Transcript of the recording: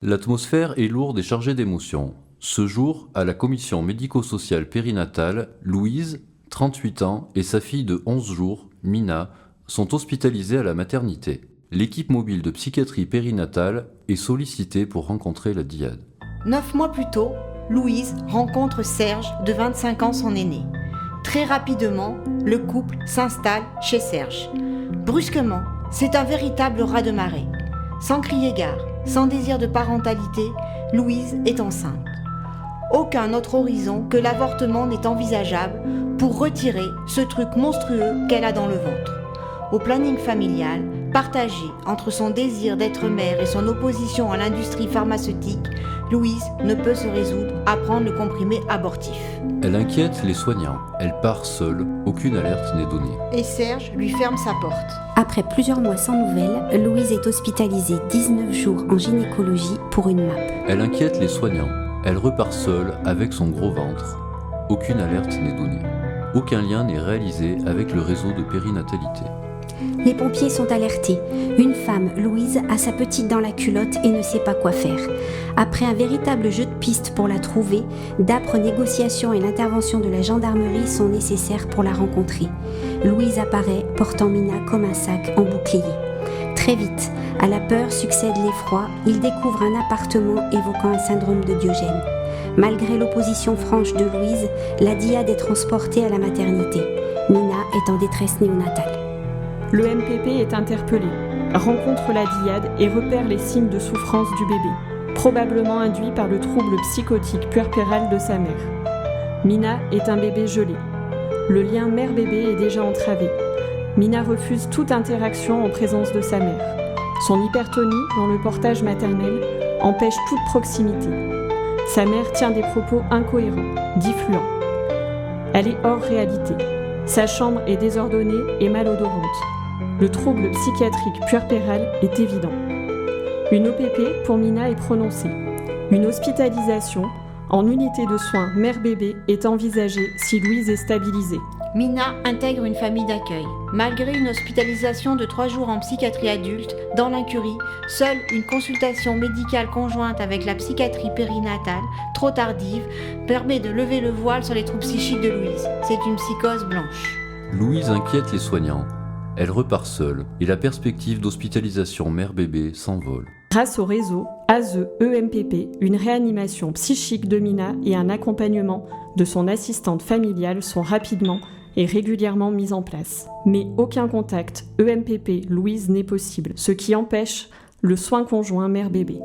L'atmosphère est lourde et chargée d'émotions. Ce jour, à la commission médico-sociale périnatale, Louise, 38 ans, et sa fille de 11 jours, Mina, sont hospitalisées à la maternité. L'équipe mobile de psychiatrie périnatale est sollicitée pour rencontrer la DIAD. 9 mois plus tôt, Louise rencontre Serge, de 25 ans, son aîné. Très rapidement, le couple s'installe chez Serge. Brusquement, c'est un véritable raz-de-marée. Sans crier gare, sans désir de parentalité, Louise est enceinte. Aucun autre horizon que l'avortement n'est envisageable pour retirer ce truc monstrueux qu'elle a dans le ventre. Au planning familial, partagé entre son désir d'être mère et son opposition à l'industrie pharmaceutique, Louise ne peut se résoudre à prendre le comprimé abortif. Elle inquiète les soignants. Elle part seule, aucune alerte n'est donnée. Et Serge lui ferme sa porte. Après plusieurs mois sans nouvelles, Louise est hospitalisée 19 jours en gynécologie pour une MAP. Elle inquiète les soignants. Elle repart seule avec son gros ventre. Aucune alerte n'est donnée. Aucun lien n'est réalisé avec le réseau de périnatalité. Les pompiers sont alertés. Une femme, Louise, a sa petite dans la culotte et ne sait pas quoi faire. Après un véritable jeu de pistes pour la trouver, d'âpres négociations et l'intervention de la gendarmerie sont nécessaires pour la rencontrer. Louise apparaît, portant Mina comme un sac en bouclier. Très vite, à la peur succède l'effroi. Il découvre un appartement évoquant un syndrome de Diogène. Malgré l'opposition franche de Louise, la DIAD est transportée à la maternité. Mina est en détresse néonatale. Le MPP est interpellé, rencontre la DIAD et repère les signes de souffrance du bébé, probablement induits par le trouble psychotique puerpéral de sa mère. Mina est un bébé gelé. Le lien mère-bébé est déjà entravé. Mina refuse toute interaction en présence de sa mère. Son hypertonie dans le portage maternel empêche toute proximité. Sa mère tient des propos incohérents, diffluents. Elle est hors réalité. Sa chambre est désordonnée et malodorante. Le trouble psychiatrique puerpéral est évident. Une OPP pour Mina est prononcée. Une hospitalisation en unité de soins mère-bébé est envisagée si Louise est stabilisée. Mina intègre une famille d'accueil. Malgré une hospitalisation de 3 jours en psychiatrie adulte, dans l'incurie, seule une consultation médicale conjointe avec la psychiatrie périnatale, trop tardive, permet de lever le voile sur les troubles psychiques de Louise. C'est une psychose blanche. Louise inquiète les soignants. Elle repart seule et la perspective d'hospitalisation mère-bébé s'envole. Grâce au réseau ASE-EMPP, une réanimation psychique de Mina et un accompagnement de son assistante familiale sont rapidement et régulièrement mis en place. Mais aucun contact EMPP-Louise n'est possible, ce qui empêche le soin conjoint mère-bébé.